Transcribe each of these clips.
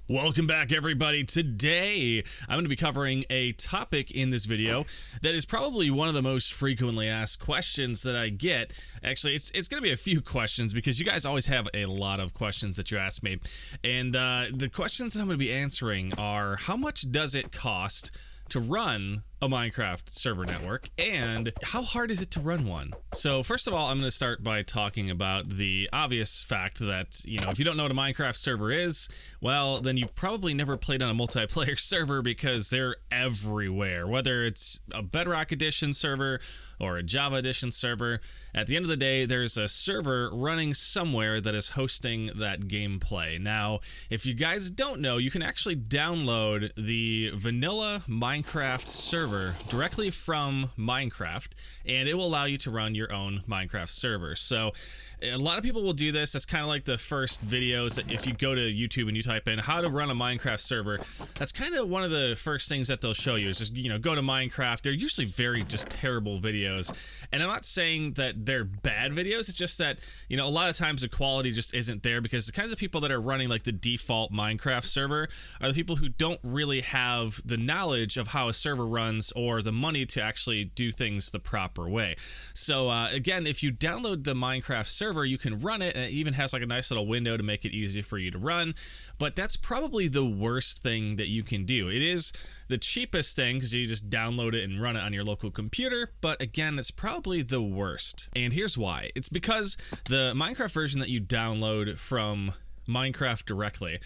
Welcome back, everybody. Today, I'm going to be covering a topic in this video that is probably one of the most frequently asked questions that I get. Actually, it's going to be a few questions because you guys always have a lot of questions that you ask me. And the questions that I'm going to be answering are, how much does it cost to run a Minecraft server network, and how hard is it to run one? So first of all, I'm going to start by talking about the obvious fact that, if you don't know what a Minecraft server is, well, then you've probably never played on a multiplayer server because they're everywhere. Whether it's a Bedrock Edition server or a Java Edition server, at the end of the day, there's a server running somewhere that is hosting that gameplay. Now, if you guys don't know, you can actually download the vanilla Minecraft server directly from Minecraft, and it will allow you to run your own Minecraft server. So a lot of people will do this. That's kind of like the first videos that if you go to YouTube and you type in how to run a Minecraft server, that's kind of one of the first things that they'll show you is just, go to Minecraft. They're usually very just terrible videos. And I'm not saying that they're bad videos. It's just that, a lot of times the quality just isn't there because the kinds of people that are running like the default Minecraft server are the people who don't really have the knowledge of how a server runs or the money to actually do things the proper way. So again, if you download the Minecraft server, you can run it, and it even has like a nice little window to make it easy for you to run. But that's probably the worst thing that you can do. It is the cheapest thing because you just download it and run it on your local computer, but again, it's probably the worst. And here's why. It's because the Minecraft version that you download from Minecraft directly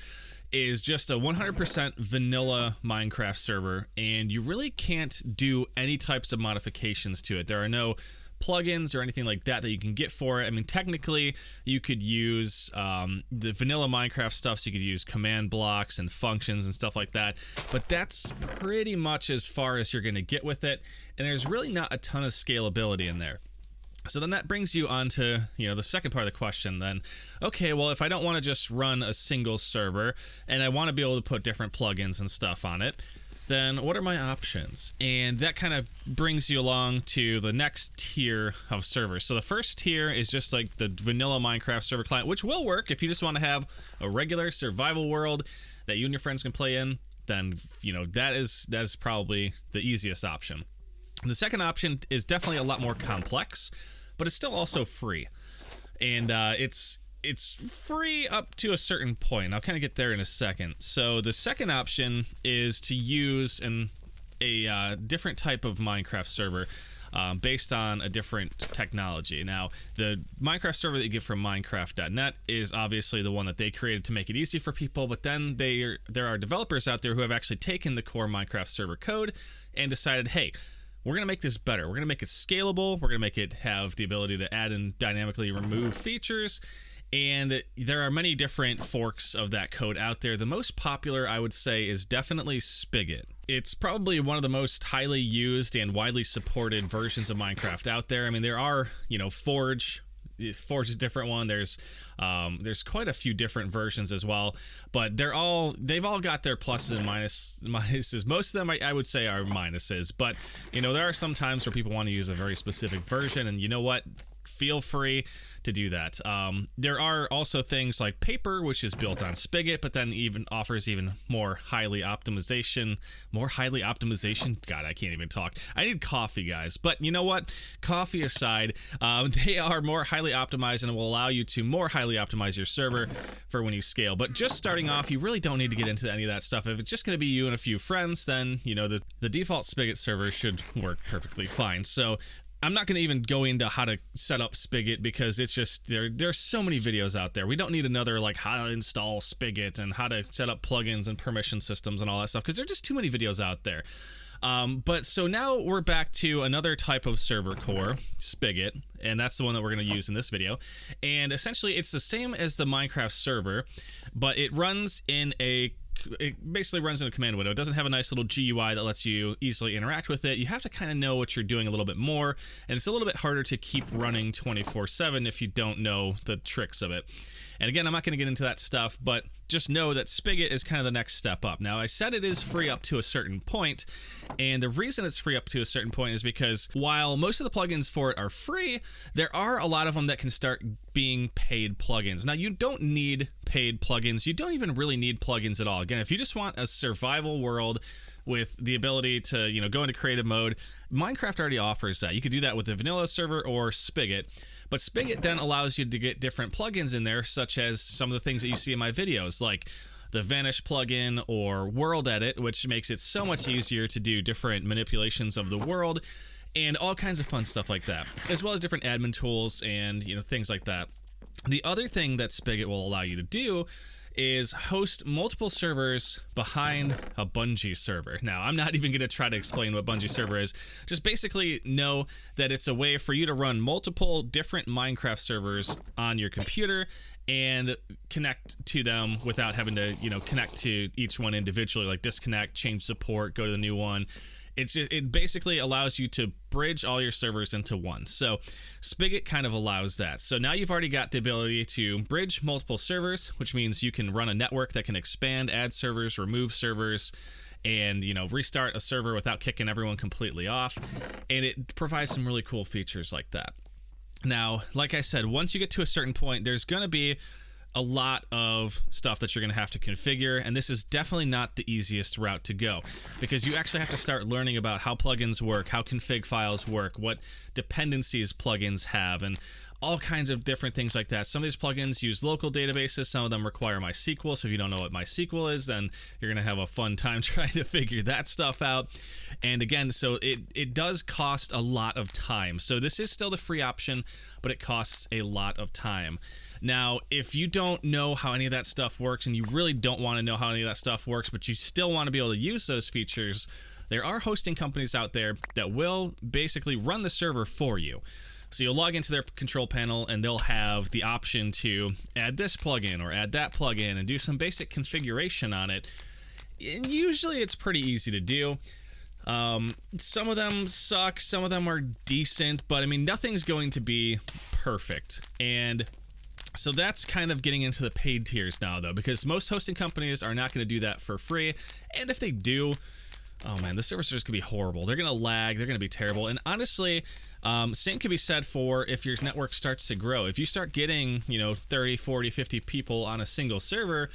is just a 100% vanilla Minecraft server, and you really can't do any types of modifications to it. There are no plugins or anything like that you can get for it. I mean, technically, you could use the vanilla Minecraft stuff, so you could use command blocks and functions and stuff like that, but that's pretty much as far as you're going to get with it, and there's really not a ton of scalability in there. So then that brings you on to, the second part of the question then. Okay, well, if I don't want to just run a single server and I want to be able to put different plugins and stuff on it, then what are my options? And that kind of brings you along to the next tier of servers. So the first tier is just like the vanilla Minecraft server client, which will work if you just want to have a regular survival world that you and your friends can play in. Then, that is probably the easiest option. The second option is definitely a lot more complex, but it's still also free. And it's free up to a certain point. I'll kind of get there in a second. So the second option is to use a different type of Minecraft server based on a different technology. Now, the Minecraft server that you get from Minecraft.net is obviously the one that they created to make it easy for people, but then there are developers out there who have actually taken the core Minecraft server code and decided, hey, we're going to make this better. We're going to make it scalable. We're going to make it have the ability to add and dynamically remove features. And there are many different forks of that code out there. The most popular, I would say, is definitely Spigot. It's probably one of the most highly used and widely supported versions of Minecraft out there. I mean, there are, Forge. Forge is a different one. There's quite a few different versions as well, but they've all got their pluses and minuses. Most of them I would say are minuses, but there are some times where people want to use a very specific version, and you know what? Feel free to do that. There are also things like Paper, which is built on Spigot, but then even offers even more highly optimization. God, I can't even talk. I need coffee, guys. But you know what? Coffee aside, they are more highly optimized and will allow you to more highly optimize your server for when you scale. But just starting off, you really don't need to get into any of that stuff. If it's just going to be you and a few friends, then the default Spigot server should work perfectly fine. So I'm not going to even go into how to set up Spigot because it's just there's so many videos out there. We don't need another like how to install Spigot and how to set up plugins and permission systems and all that stuff because there's just too many videos out there. But so now we're back to another type of server core, Spigot, and that's the one that we're going to use in this video. And essentially it's the same as the Minecraft server, but it basically runs in a command window. It doesn't have a nice little GUI that lets you easily interact with it. You have to kind of know what you're doing a little bit more, and it's a little bit harder to keep running 24/7 if you don't know the tricks of it. And again, I'm not going to get into that stuff, but just know that Spigot is kind of the next step up. Now, I said it is free up to a certain point, and the reason it's free up to a certain point is because while most of the plugins for it are free, there are a lot of them that can start being paid plugins. Now, you don't need paid plugins. You don't even really need plugins at all. Again, if you just want a survival world with the ability to, go into creative mode, Minecraft already offers that. You could do that with the vanilla server or Spigot. But Spigot then allows you to get different plugins in there, such as some of the things that you see in my videos, like the Vanish plugin or World Edit, which makes it so much easier to do different manipulations of the world and all kinds of fun stuff like that, as well as different admin tools and things like that. The other thing that Spigot will allow you to do is host multiple servers behind a Bungie server. Now, I'm not even going to try to explain what Bungie server is. Just basically know that it's a way for you to run multiple different Minecraft servers on your computer and connect to them without having to, connect to each one individually, like disconnect, change support, go to the new one. It basically allows you to bridge all your servers into one. So Spigot kind of allows that. So now you've already got the ability to bridge multiple servers, which means you can run a network that can expand, add servers, remove servers, and restart a server without kicking everyone completely off. And it provides some really cool features like that. Now, like I said, once you get to a certain point, there's going to be a lot of stuff that you're going to have to configure, and this is definitely not the easiest route to go, because you actually have to start learning about how plugins work, how config files work, what dependencies plugins have, and all kinds of different things like that. Some of these plugins use local databases, some of them require MySQL, so if you don't know what MySQL is, then you're going to have a fun time trying to figure that stuff out. And again, so it does cost a lot of time. So this is still the free option, but it costs a lot of time. Now, if you don't know how any of that stuff works, and you really don't want to know how any of that stuff works, but you still want to be able to use those features, there are hosting companies out there that will basically run the server for you. So you'll log into their control panel, and they'll have the option to add this plugin or add that plugin and do some basic configuration on it. And usually it's pretty easy to do. Some of them suck, some of them are decent, but I mean, nothing's going to be perfect. And so that's kind of getting into the paid tiers now, though, because most hosting companies are not going to do that for free. And if they do, oh man, the servers are just going to be horrible. They're going to lag. They're going to be terrible. And honestly, same can be said for if your network starts to grow. If you start getting, 30, 40, 50 people on a single server,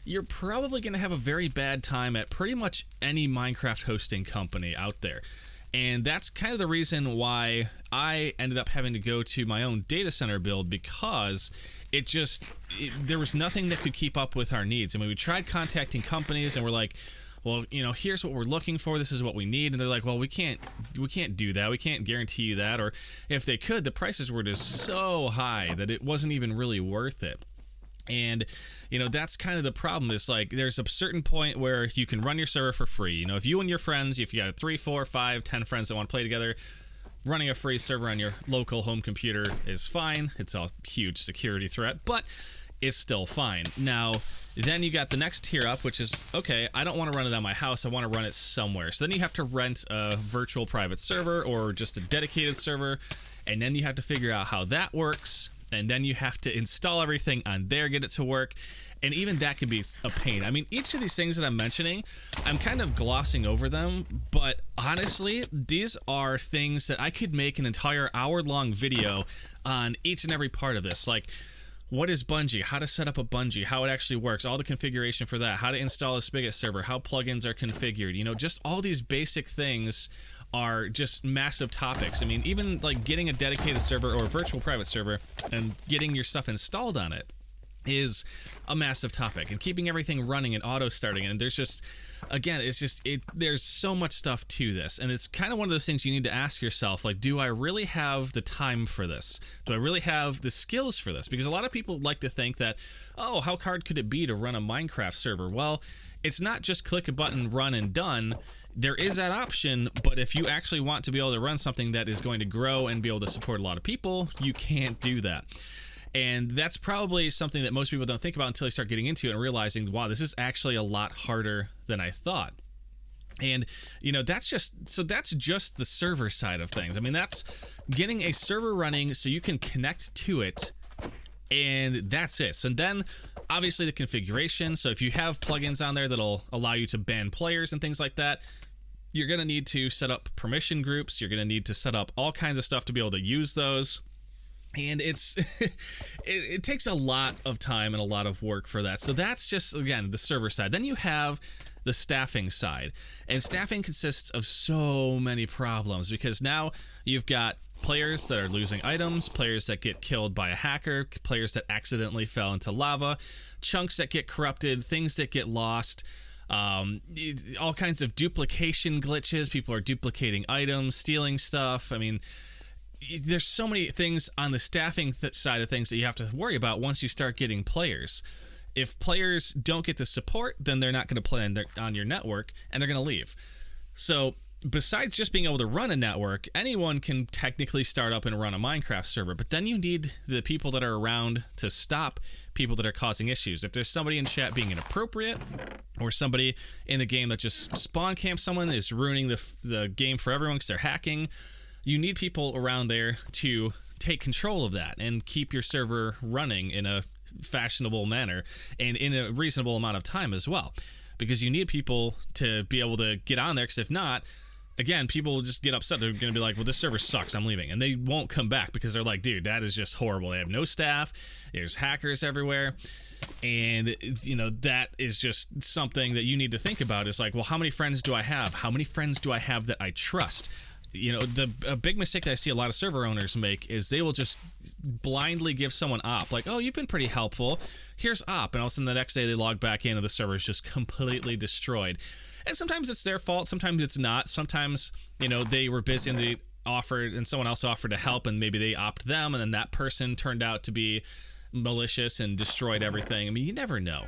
you're probably going to have a very bad time at pretty much any Minecraft hosting company out there. And that's kind of the reason why I ended up having to go to my own data center build, because there was nothing that could keep up with our needs. I mean, we tried contacting companies and we're like, well, here's what we're looking for. This is what we need. And they're like, well, we can't do that. We can't guarantee you that. Or if they could, the prices were just so high that it wasn't even really worth it. And, that's kind of the problem. Is like there's a certain point where you can run your server for free. If you and your friends, if you got 3, 4, 5, 10 friends that want to play together, running a free server on your local home computer is fine. It's a huge security threat, but it's still fine. Now, then you got the next tier up, which is, okay, I don't want to run it on my house. I want to run it somewhere. So then you have to rent a virtual private server or just a dedicated server, and then you have to figure out how that works. And then you have to install everything on there, get it to work. And even that can be a pain. I mean, each of these things that I'm mentioning, I'm kind of glossing over them. But honestly, these are things that I could make an entire hour-long video on each and every part of this. Like, what is Bungie? How to set up a Bungie? How it actually works? All the configuration for that. How to install a Spigot server? How plugins are configured? Just all these basic things are just massive topics. I mean, even like getting a dedicated server or a virtual private server and getting your stuff installed on it is a massive topic, and keeping everything running and auto starting. And there's just, again, there's so much stuff to this, and it's kind of one of those things you need to ask yourself, like, do I really have the time for this? Do I really have the skills for this? Because a lot of people like to think that, oh, how hard could it be to run a Minecraft server? Well, it's not just click a button, run, and done. There is that option, but if you actually want to be able to run something that is going to grow and be able to support a lot of people, you can't do that. And that's probably something that most people don't think about until they start getting into it and realizing, wow, this is actually a lot harder than I thought. And, that's just the server side of things. I mean, that's getting a server running so you can connect to it And that's it. So then obviously the configuration. So if you have plugins on there that'll allow you to ban players and things like that, you're going to need to set up permission groups. You're going to need to set up all kinds of stuff to be able to use those. And it's it takes a lot of time and a lot of work for that. So that's just, again, the server side. Then you have the staffing side. And staffing consists of so many problems, because now you've got players that are losing items, players that get killed by a hacker, players that accidentally fell into lava, chunks that get corrupted, things that get lost, all kinds of duplication glitches. People are duplicating items, stealing stuff. I mean, there's so many things on the staffing side of things that you have to worry about once you start getting players. If players don't get the support, then they're not going to play on your network, and they're going to leave. So besides just being able to run a network, anyone can technically start up and run a Minecraft server, but then you need the people that are around to stop people that are causing issues. If there's somebody in chat being inappropriate, or somebody in the game that just spawn camps someone, is ruining the game for everyone because they're hacking, you need people around there to take control of that and keep your server running in a fashionable manner and in a reasonable amount of time as well, because you need people to be able to get on there, because if not, again, people will just get upset. They're going to be like, well, this server sucks, I'm leaving, and they won't come back because they're like, dude, that is just horrible. They have no staff, there's hackers everywhere, and you know, that is just something that you need to think about. Is like, well, how many friends do I have? How many friends do I have that I trust? You know, a big mistake that I see a lot of server owners make is they will just blindly give someone op, like, oh, you've been pretty helpful, here's op, and all of a sudden the next day they log back in and the server is just completely destroyed. And sometimes it's their fault, sometimes it's not. Sometimes, you know, they were busy and they offered, and someone else offered to help, and maybe they opt them, and then that person turned out to be malicious and destroyed everything. I mean, you never know.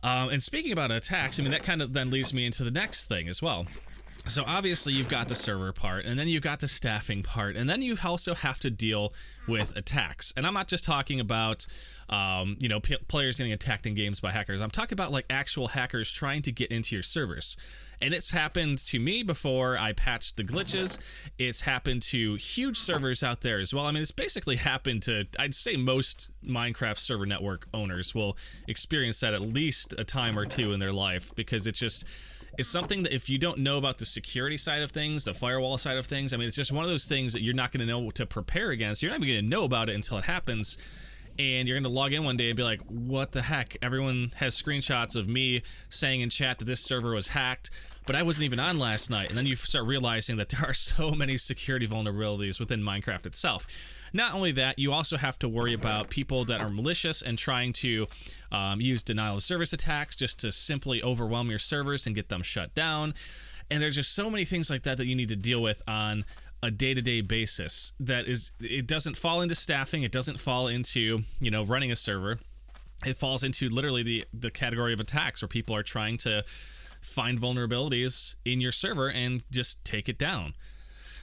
And speaking about attacks, I mean, that kind of then leads me into the next thing as well. So obviously you've got the server part, and then you've got the staffing part, and then you also have to deal with attacks. And I'm not just talking about, you know, players getting attacked in games by hackers. I'm talking about like actual hackers trying to get into your servers. And it's happened to me before I patched the glitches. It's happened to huge servers out there as well. I mean, it's basically happened to, I'd say most Minecraft server network owners will experience that at least a time or two in their life, because it's something that if you don't know about the security side of things, the firewall side of things, I mean, it's just one of those things that you're not going to know what to prepare against. You're not even going to know about it until it happens. And you're going to log in one day and be like, what the heck? Everyone has screenshots of me saying in chat that this server was hacked, but I wasn't even on last night. And then you start realizing that there are so many security vulnerabilities within Minecraft itself. Not only that, you also have to worry about people that are malicious and trying to use denial of service attacks just to simply overwhelm your servers and get them shut down. And there's just so many things like that that you need to deal with on a day-to-day basis. That is, it doesn't fall into staffing, it doesn't fall into, you know, running a server. It falls into literally the category of attacks, where people are trying to find vulnerabilities in your server and just take it down.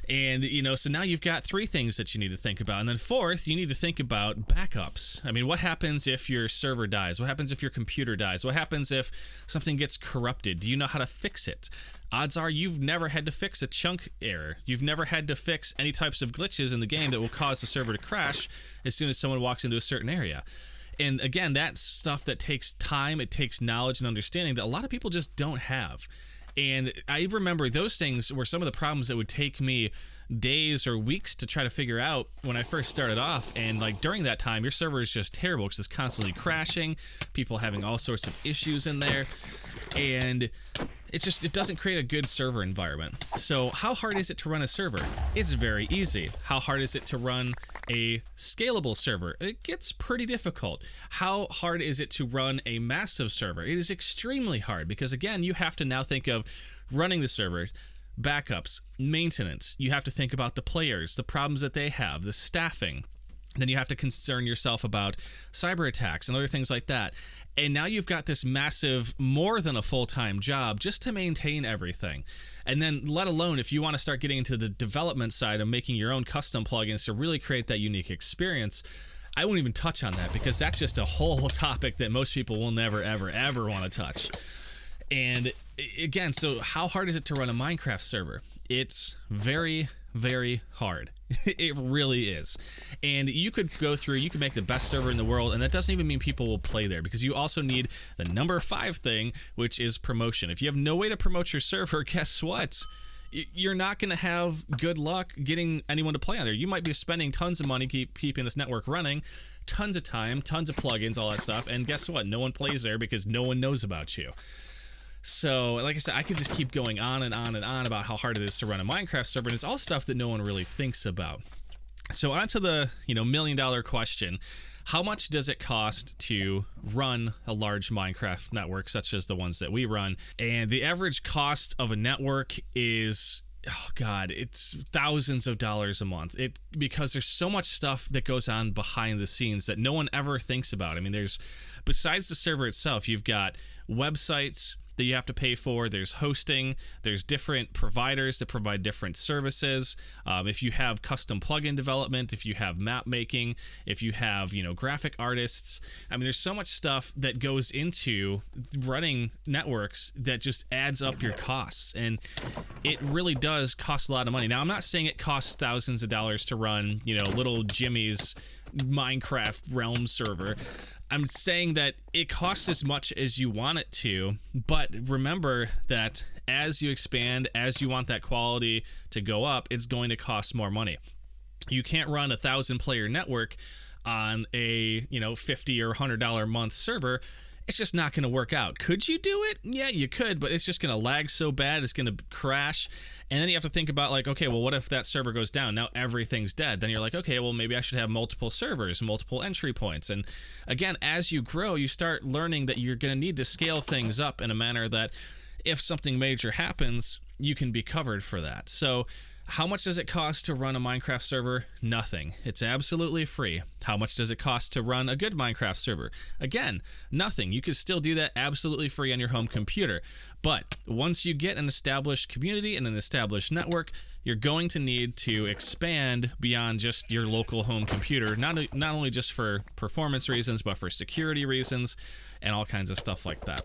And, you know, so now you've got three things that you need to think about. And then fourth, you need to think about backups. I mean, what happens if your server dies? What happens if your computer dies? What happens if something gets corrupted? Do you know how to fix it? Odds are you've never had to fix a chunk error. You've never had to fix any types of glitches in the game that will cause the server to crash as soon as someone walks into a certain area. And again, that's stuff that takes time, it takes knowledge and understanding that a lot of people just don't have. And I remember those things were some of the problems that would take me days or weeks to try to figure out when I first started off. And like during that time, your server is just terrible because it's constantly crashing, people having all sorts of issues in there, and it doesn't create a good server environment. So how hard is it to run a server? It's very easy. How hard is it to run a scalable server? It gets pretty difficult. How hard is it to run a massive server? It is extremely hard, because again, you have to now think of running the server, backups, maintenance. You have to think about the players, the problems that they have, the staffing. Then you have to concern yourself about cyber attacks and other things like that. And now you've got this massive, more than a full-time job just to maintain everything. And then let alone if you want to start getting into the development side of making your own custom plugins to really create that unique experience, I won't even touch on that, because that's just a whole topic that most people will never, ever, ever want to touch. And again, so how hard is it to run a Minecraft server? It's very, very hard. It really is. And you could go through, you could make the best server in the world, and that doesn't even mean people will play there, because you also need the number 5 thing, which is promotion. If you have no way to promote your server, guess what? You're not going to have good luck getting anyone to play on there. You might be spending tons of money keeping this network running, tons of time, tons of plugins, all that stuff, and guess what? No one plays there because no one knows about you. So, like I said, I could just keep going on and on and on about how hard it is to run a Minecraft server, and it's all stuff that no one really thinks about. So, on to the $1,000,000 question. How much does it cost to run a large Minecraft network, such as the ones that we run? And the average cost of a network is, oh God, it's thousands of dollars a month. Because there's so much stuff that goes on behind the scenes that no one ever thinks about. I mean, besides the server itself, you've got websites that you have to pay for, there's hosting, there's different providers that provide different services. If you have custom plugin development, if you have map making, if you have graphic artists, I mean, there's so much stuff that goes into running networks that just adds up your costs, and it really does cost a lot of money. Now, I'm not saying it costs thousands of dollars to run little Jimmy's Minecraft realm server. I'm saying that it costs as much as you want it to, but remember that as you expand, as you want that quality to go up, it's going to cost more money. You can't run a 1,000-player network on a $50 or $100 a month server. It's just not going to work out. Could you do it? Yeah, you could, but it's just going to lag so bad, it's going to crash. And then you have to think about, like, okay, well, what if that server goes down? Now everything's dead. Then you're like, okay, well, maybe I should have multiple servers, multiple entry points. And again, as you grow, you start learning that you're going to need to scale things up in a manner that if something major happens, you can be covered for that. So how much does it cost to run a Minecraft server? Nothing. It's absolutely free. How much does it cost to run a good Minecraft server? Again, nothing. You could still do that absolutely free on your home computer. But once you get an established community and an established network, you're going to need to expand beyond just your local home computer, not only just for performance reasons, but for security reasons and all kinds of stuff like that.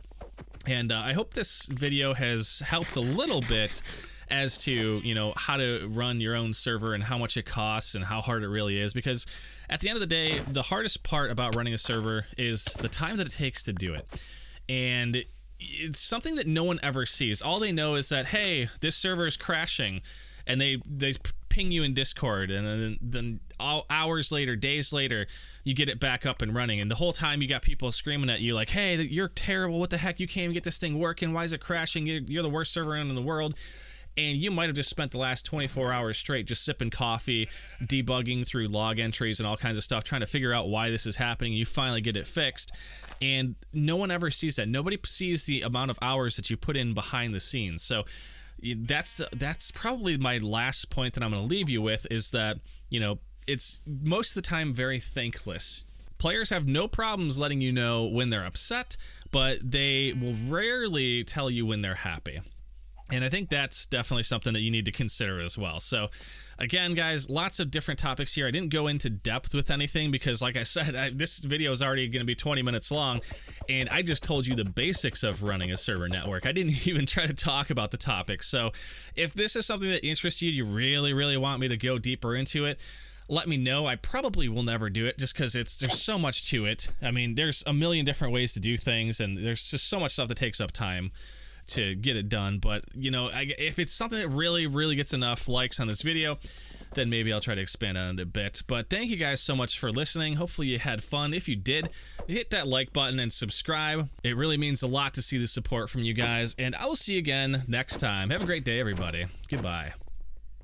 And I hope this video has helped a little bit as to how to run your own server and how much it costs and how hard it really is, because at the end of the day, the hardest part about running a server is the time that it takes to do it. And it's something that no one ever sees. All they know is that, hey, this server is crashing, and they ping you in Discord, and then hours later, days later, you get it back up and running, and the whole time you got people screaming at you like, hey, you're terrible, what the heck, you can't even get this thing working, why is it crashing, you're the worst server in the world. And you might have just spent the last 24 hours straight just sipping coffee, debugging through log entries and all kinds of stuff, trying to figure out why this is happening. You finally get it fixed, and no one ever sees that. Nobody sees the amount of hours that you put in behind the scenes. So that's probably my last point that I'm going to leave you with, is that it's most of the time very thankless. Players have no problems letting you know when they're upset, but they will rarely tell you when they're happy. And I think that's definitely something that you need to consider as well. So again, guys, lots of different topics here. I didn't go into depth with anything because, like I said, this video is already going to be 20 minutes long, and I just told you the basics of running a server network. I didn't even try to talk about the topics. So if this is something that interests you, you really, really want me to go deeper into it, let me know. I probably will never do it just because there's so much to it. I mean, there's a million different ways to do things, and there's just so much stuff that takes up time to get it done. But if it's something that really, really gets enough likes on this video, then maybe I'll try to expand on it a bit. But thank you guys so much for listening. Hopefully you had fun. If you did, hit that like button and subscribe. It really means a lot to see the support from you guys, and I will see you again next time. Have a great day, everybody. Goodbye.